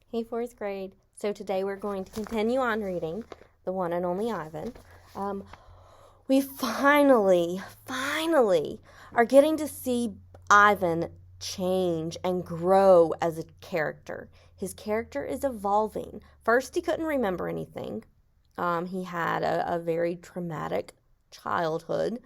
Hey, fourth grade. So today we're going to continue on reading The One and Only Ivan. We finally are getting to see Ivan change and grow as a character. His character is evolving. First, he couldn't remember anything. He had a very traumatic childhood.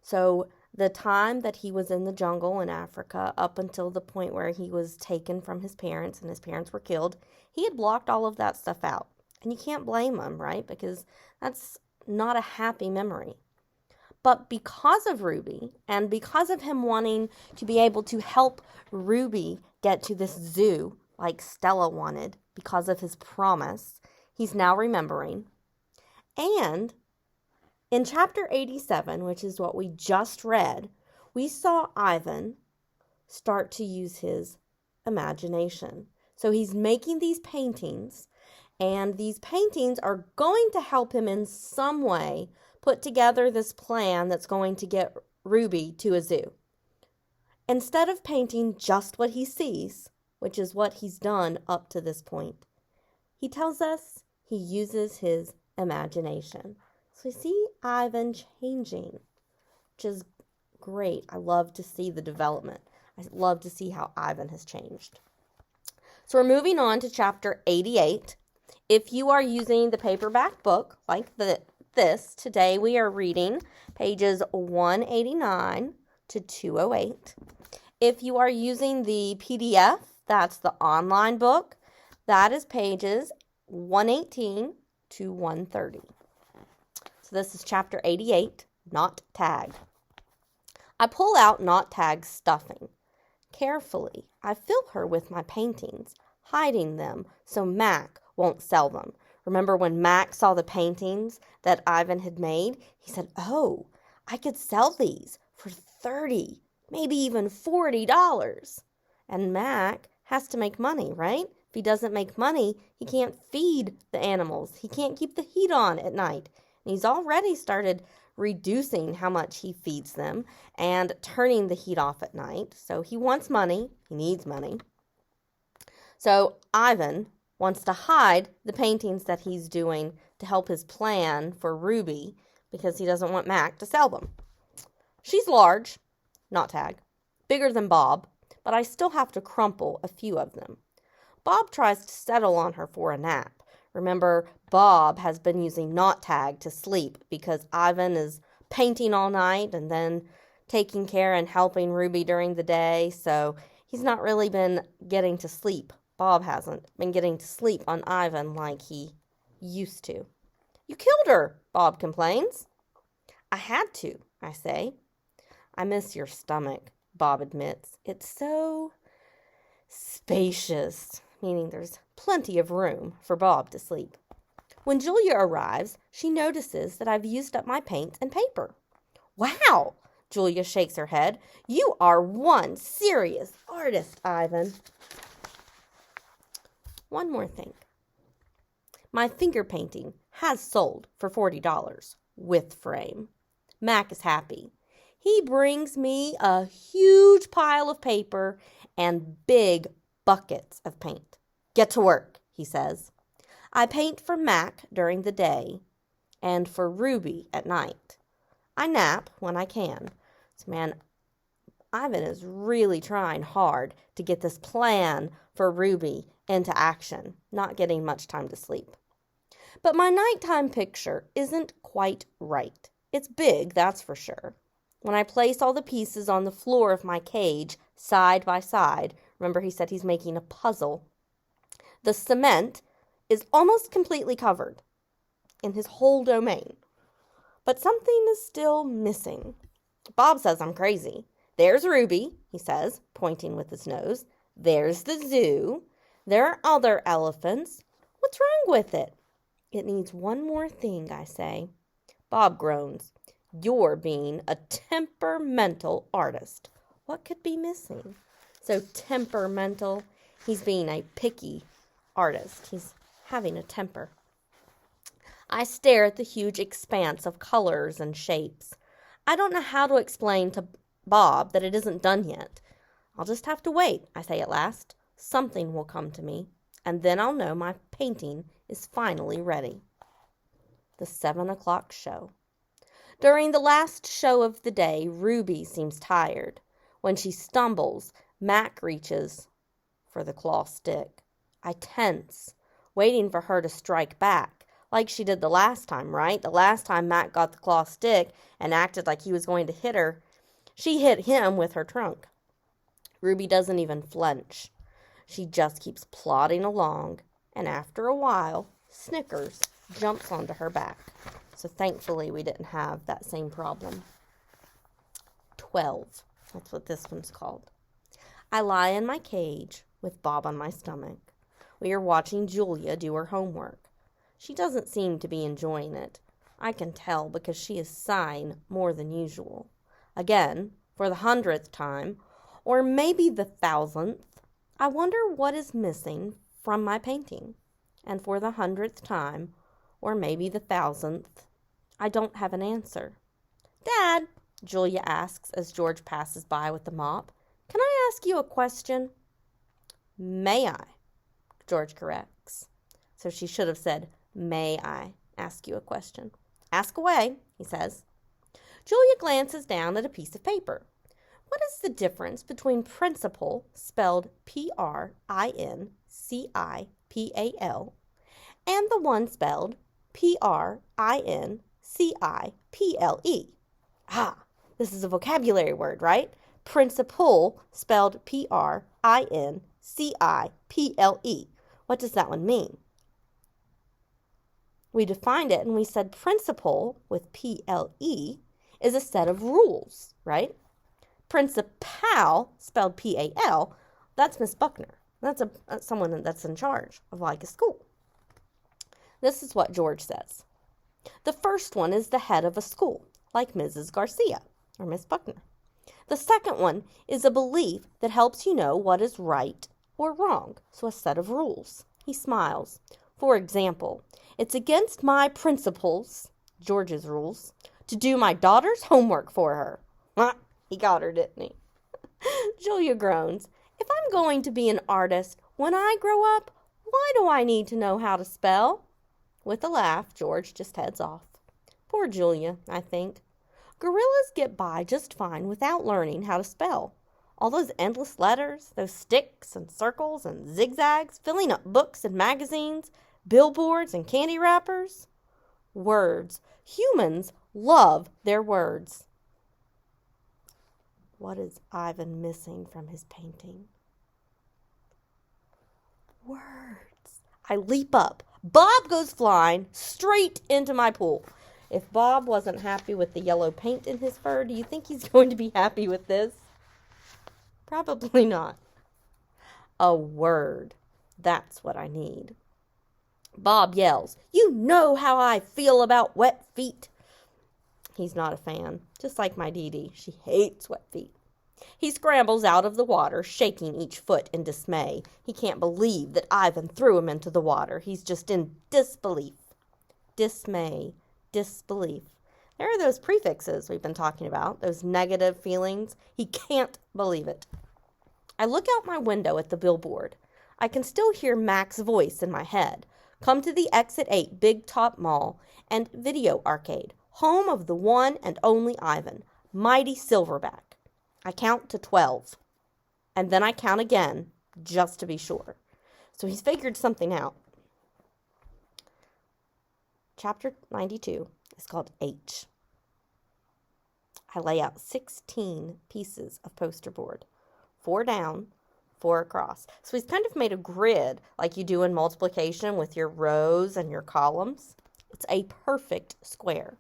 So the time that he was in the jungle in Africa, up until the point where he was taken from his parents and his parents were killed, he had blocked all of that stuff out. And you can't blame him, right? Because that's not a happy memory. But because of Ruby, and because of him wanting to be able to help Ruby get to this zoo like Stella wanted, because of his promise, he's now remembering. And in chapter 87, which is what we just read, we saw Ivan start to use his imagination. So he's making these paintings, and these paintings are going to help him in some way put together this plan that's going to get Ruby to a zoo. Instead of painting just what he sees, which is what he's done up to this point, he tells us he uses his imagination. So we see Ivan changing, which is great. I love to see the development. I love to see how Ivan has changed. So we're moving on to chapter 88. If you are using the paperback book like this, today we are reading pages 189 to 208. If you are using the PDF, that's the online book, that is pages 118 to 130. So this is chapter 88, Not Tagged. I pull out not tagged stuffing. Carefully, I fill her with my paintings, hiding them so Mac won't sell them. Remember when Mac saw the paintings that Ivan had made? He said, "Oh, I could sell these for $30, maybe even $40. And Mac has to make money, right? If he doesn't make money, he can't feed the animals. He can't keep the heat on at night. And he's already started reducing how much he feeds them and turning the heat off at night. So he wants money. He needs money. So Ivan wants to hide the paintings that he's doing to help his plan for Ruby because he doesn't want Mac to sell them. She's large, not tagged, bigger than Bob, but I still have to crumple a few of them. Bob tries to settle on her for a nap. Remember, Bob has been using not tag to sleep because Ivan is painting all night and then taking care and helping Ruby during the day, so he's not really been getting to sleep. Bob hasn't been getting to sleep on Ivan like he used to. "You killed her," Bob complains. "I had to," I say. "I miss your stomach," Bob admits. "It's so spacious," meaning there's plenty of room for Bob to sleep. When Julia arrives, she notices that I've used up my paints and paper. "Wow," Julia shakes her head. "You are one serious artist, Ivan." One more thing. My finger painting has sold for $40 with frame. Mac is happy. He brings me a huge pile of paper and big buckets of paint. "Get to work," he says. I paint for Mac during the day and for Ruby at night. I nap when I can. So man, Ivan is really trying hard to get this plan for Ruby into action, not getting much time to sleep. But my nighttime picture isn't quite right. It's big, that's for sure. When I place all the pieces on the floor of my cage side by side, remember he said he's making a puzzle, the cement is almost completely covered in his whole domain. But something is still missing. Bob says I'm crazy. "There's Ruby," he says, pointing with his nose. "There's the zoo. There are other elephants. What's wrong with it?" "It needs one more thing," I say. Bob groans. "You're being a temperamental artist." What could be missing? So temperamental, he's being a picky artist. He's having a temper. I stare at the huge expanse of colors and shapes. I don't know how to explain to Bob that it isn't done yet. "I'll just have to wait," I say at last. "Something will come to me. and then I'll know my painting is finally ready. The 7 o'clock show. During the last show of the day, Ruby seems tired. When she stumbles, Mac reaches for the claw stick. I tense, waiting for her to strike back, like she did the last time, right? The last time Mac got the claw stick and acted like he was going to hit her, she hit him with her trunk. Ruby doesn't even flinch. She just keeps plodding along, and after a while, Snickers jumps onto her back. So thankfully, we didn't have that same problem. 12. That's what this one's called. I lie in my cage with Bob on my stomach. We are watching Julia do her homework. She doesn't seem to be enjoying it. I can tell because she is sighing more than usual. Again, for the 100th time, or maybe the 1,000th, I wonder what is missing from my painting. And for the 100th time, or maybe the 1,000th, I don't have an answer. Dad, Julia asks as George passes by with the mop, can I ask you a question? May I? George corrects. So she should have said, may I ask you a question? Ask away, he says. Julia glances down at a piece of paper. What is the difference between principal, spelled P-R-I-N-C-I-P-A-L, and the one spelled P-R-I-N-C-I-P-L-E? Ah, this is a vocabulary word, right? Principal, spelled P-R-I-N-C-I-P-L-E. What does that one mean? We defined it and we said principal with P-L-E is a set of rules, right? Principal, spelled P-A-L, that's Miss Buckner. That's someone that's in charge of like a school. This is what George says. The first one is the head of a school, like Mrs. Garcia or Miss Buckner. The second one is a belief that helps you know what is right or wrong, so a set of rules. He smiles. For example, it's against my principles, George's rules, to do my daughter's homework for her. He got her, didn't he? Julia groans. If I'm going to be an artist when I grow up, why do I need to know how to spell? With a laugh, George just heads off. Poor Julia, I think. Gorillas get by just fine without learning how to spell. All those endless letters, those sticks and circles and zigzags, filling up books and magazines, billboards and candy wrappers. Words. Humans love their words. What is Ivan missing from his painting? Words. I leap up. Bob goes flying straight into my pool. If Bob wasn't happy with the yellow paint in his fur, do you think he's going to be happy with this? Probably not. A word. That's what I need. Bob yells, "You know how I feel about wet feet." He's not a fan, just like my Dee Dee. She hates wet feet. He scrambles out of the water, shaking each foot in dismay. He can't believe that Ivan threw him into the water. He's just in disbelief. Dismay, disbelief. There are those prefixes we've been talking about, those negative feelings. He can't believe it. I look out my window at the billboard. I can still hear Mac's voice in my head. Come to the Exit 8 Big Top Mall and Video Arcade, home of the one and only Ivan, mighty Silverback. I count to 12, and then I count again, just to be sure. So he's figured something out. Chapter 92 is called H. I lay out 16 pieces of poster board, 4 down, 4 across. So he's kind of made a grid like you do in multiplication with your rows and your columns. It's a perfect square.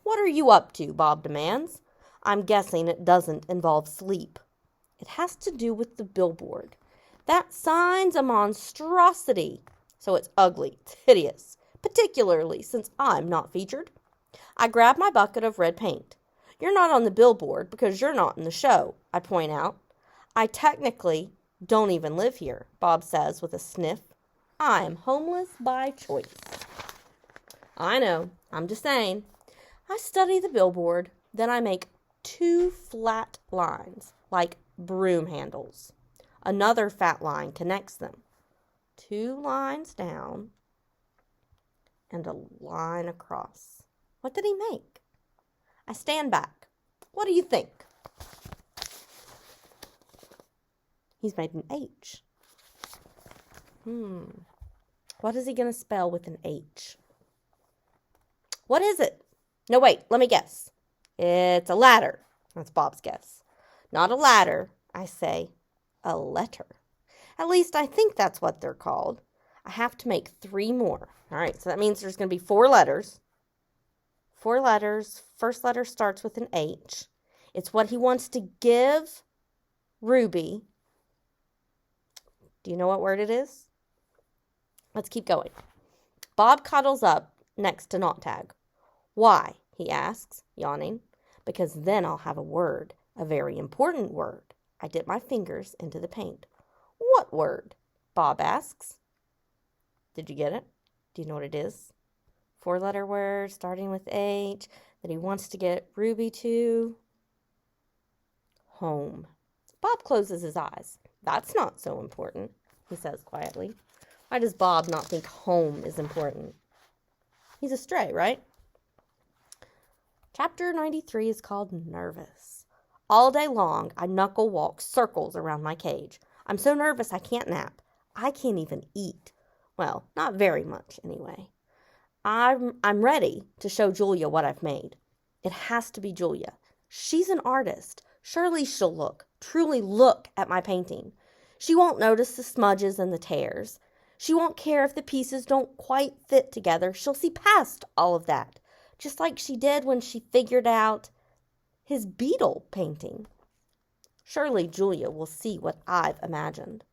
What are you up to? Bob demands. I'm guessing it doesn't involve sleep. It has to do with the billboard. That sign's a monstrosity. So it's ugly, it's hideous, particularly since I'm not featured. I grab my bucket of red paint. You're not on the billboard because you're not in the show, I point out. I technically don't even live here, Bob says with a sniff. I'm homeless by choice. I know, I'm just saying. I study the billboard, then I make 2 flat lines, like broom handles. Another fat line connects them. 2 lines down and a line across. What did he make? I stand back. What do you think? He's made an H. What is he going to spell with an H? What is it? No, wait, let me guess. It's a ladder. That's Bob's guess. Not a ladder, I say, a letter. At least I think that's what they're called. I have to make 3 more. All right, so that means there's going to be 4 letters. 4 letters. First letter starts with an H. It's what he wants to give Ruby. Do you know what word it is? Let's keep going. Bob cuddles up next to Not Tag. Why? He asks, yawning. Because then I'll have a word, a very important word. I dip my fingers into the paint. What word? Bob asks. Did you get it? Do you know what it is? 4-letter word starting with H that he wants to get Ruby to. Home. Bob closes his eyes. That's not so important, he says quietly. Why does Bob not think home is important? He's a stray, right? Chapter 93 is called Nervous. All day long, I knuckle walk circles around my cage. I'm so nervous I can't nap. I can't even eat. Well, not very much, anyway. I'm ready to show Julia what I've made. It has to be Julia. She's an artist. Surely she'll truly look at my painting. She won't notice the smudges and the tears. She won't care if the pieces don't quite fit together. She'll see past all of that, just like she did when she figured out his beetle painting. Surely Julia will see what I've imagined.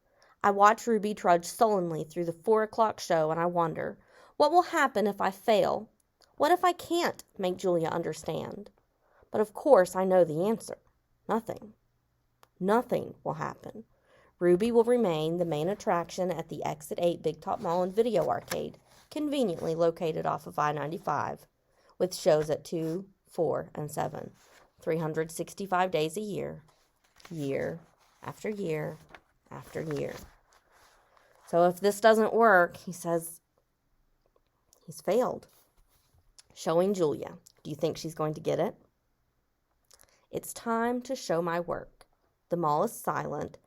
I watch Ruby trudge sullenly through the 4 o'clock show, and I wonder, what will happen if I fail? What if I can't make Julia understand? But of course I know the answer. Nothing. Nothing will happen. Ruby will remain the main attraction at the Exit 8 Big Top Mall and Video Arcade, conveniently located off of I-95, with shows at 2, 4, and 7, 365 days a year, year after year after year. So if this doesn't work, he says, he's failed. Showing Julia. Do you think she's going to get it? It's time to show my work. The mall is silent,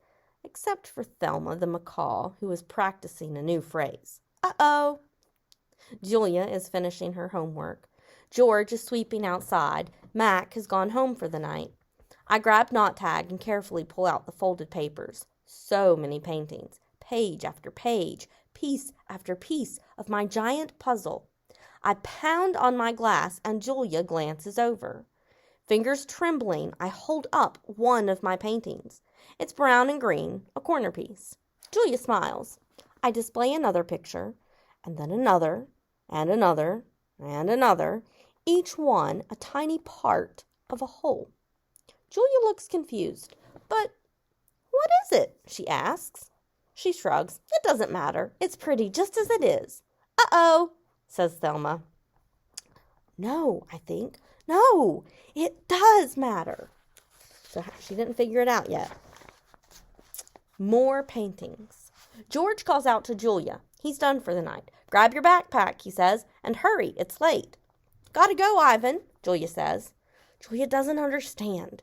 except for Thelma the macaw, who is practicing a new phrase. Uh-oh! Julia is finishing her homework. George is sweeping outside. Mac has gone home for the night. I grab Knot Tag and carefully pull out the folded papers. So many paintings, page after page, piece after piece of my giant puzzle. I pound on my glass and Julia glances over. Fingers trembling, I hold up one of my paintings. It's brown and green, a corner piece. Julia smiles. I display another picture, and then another, and another, and another, each one a tiny part of a whole. Julia looks confused. But what is it? She asks. She shrugs. It doesn't matter. It's pretty just as it is. Uh-oh, says Thelma. No, I think. No, it does matter. So she didn't figure it out yet. More paintings. George calls out to Julia. He's done for the night. Grab your backpack, he says, and hurry, it's late. Gotta go, Ivan, Julia says. Julia doesn't understand.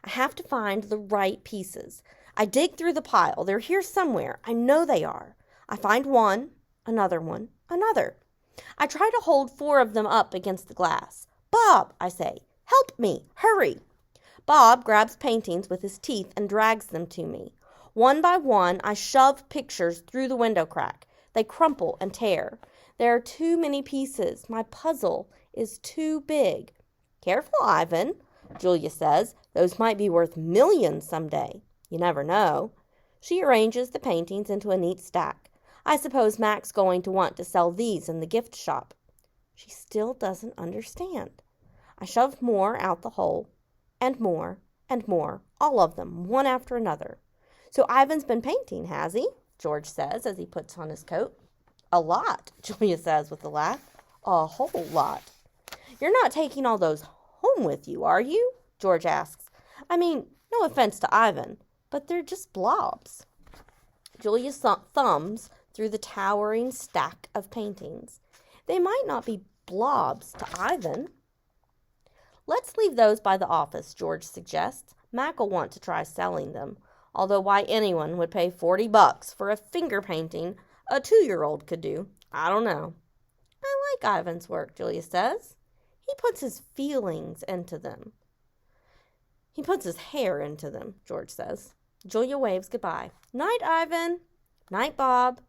I have to find the right pieces. I dig through the pile. They're here somewhere. I know they are. I find one, another one, another. I try to hold 4 of them up against the glass. Bob, I say, help me, hurry. Bob grabs paintings with his teeth and drags them to me. One by one, I shove pictures through the window crack. They crumple and tear. There are too many pieces. My puzzle is too big. Careful, Ivan, Julia says. Those might be worth millions someday. You never know. She arranges the paintings into a neat stack. I suppose Mac's going to want to sell these in the gift shop. She still doesn't understand. I shove more out the hole, and more, all of them, one after another. So Ivan's been painting, has he? George says as he puts on his coat. A lot, Julia says with a laugh. A whole lot. You're not taking all those home with you, are you? George asks. I mean, no offense to Ivan, but they're just blobs. Julia thumbs through the towering stack of paintings. They might not be blobs to Ivan. Let's leave those by the office, George suggests. Mac'll want to try selling them, although why anyone would pay $40 for a finger painting a 2-year-old could do, I don't know. I like Ivan's work, Julia says. He puts his feelings into them. He puts his hair into them, George says. Julia waves goodbye. Night, Ivan. Night, Bob.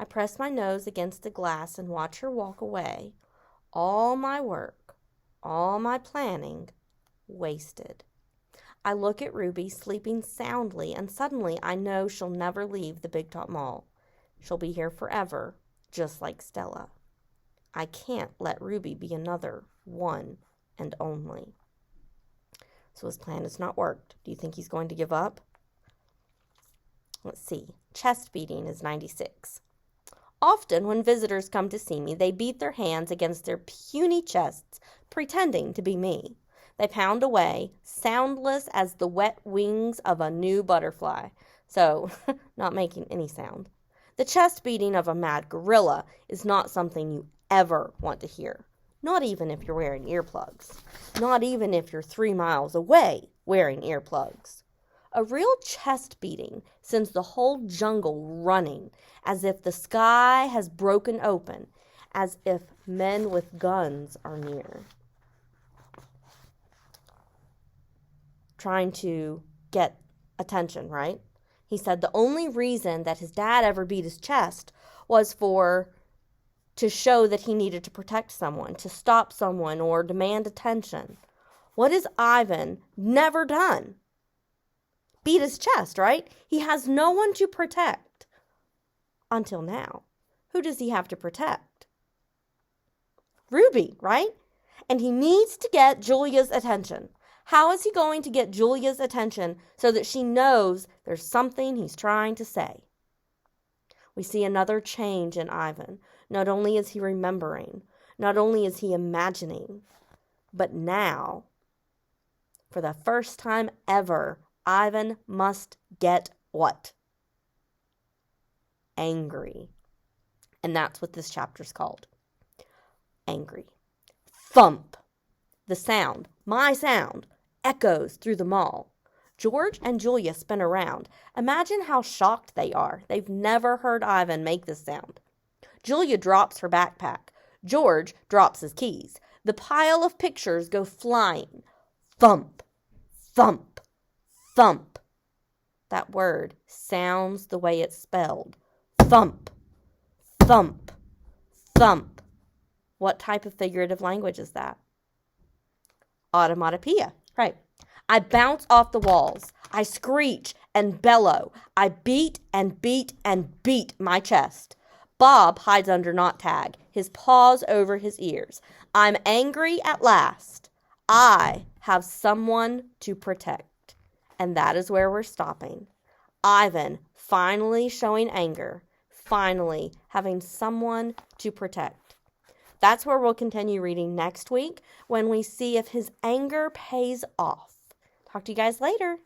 I press my nose against the glass and watch her walk away. All my work, all my planning, wasted. I look at Ruby sleeping soundly, and suddenly I know she'll never leave the Big Top Mall. She'll be here forever, just like Stella. I can't let Ruby be another one and only. So his plan has not worked. Do you think he's going to give up? Let's see. Chest beating is 96. Often when visitors come to see me, they beat their hands against their puny chests, pretending to be me. They pound away, soundless as the wet wings of a new butterfly, so not making any sound. The chest beating of a mad gorilla is not something you ever want to hear, not even if you're wearing earplugs, not even if you're 3 miles away wearing earplugs. A real chest beating sends the whole jungle running, as if the sky has broken open, as if men with guns are near. Trying to get attention, right? He said the only reason that his dad ever beat his chest was to show that he needed to protect someone, to stop someone, or demand attention. What has Ivan never done? Beat his chest, right? He has no one to protect. Until now. Who does he have to protect? Ruby, right? And he needs to get Julia's attention. How is he going to get Julia's attention so that she knows there's something he's trying to say? We see another change in Ivan. Not only is he remembering, not only is he imagining, but now, for the first time ever, Ivan must get what? Angry. And that's what this chapter's called. Angry. Thump. The sound, my sound, echoes through the mall. George and Julia spin around. Imagine how shocked they are. They've never heard Ivan make this sound. Julia drops her backpack. George drops his keys. The pile of pictures go flying. Thump, thump, thump. That word sounds the way it's spelled. Thump, thump, thump. What type of figurative language is that? Automatopoeia, right. I bounce off the walls. I screech and bellow. I beat and beat and beat my chest. Bob hides under knot tag, his paws over his ears. I'm angry at last. I have someone to protect. And that is where we're stopping. Ivan finally showing anger, finally having someone to protect. That's where we'll continue reading next week when we see if his anger pays off. Talk to you guys later.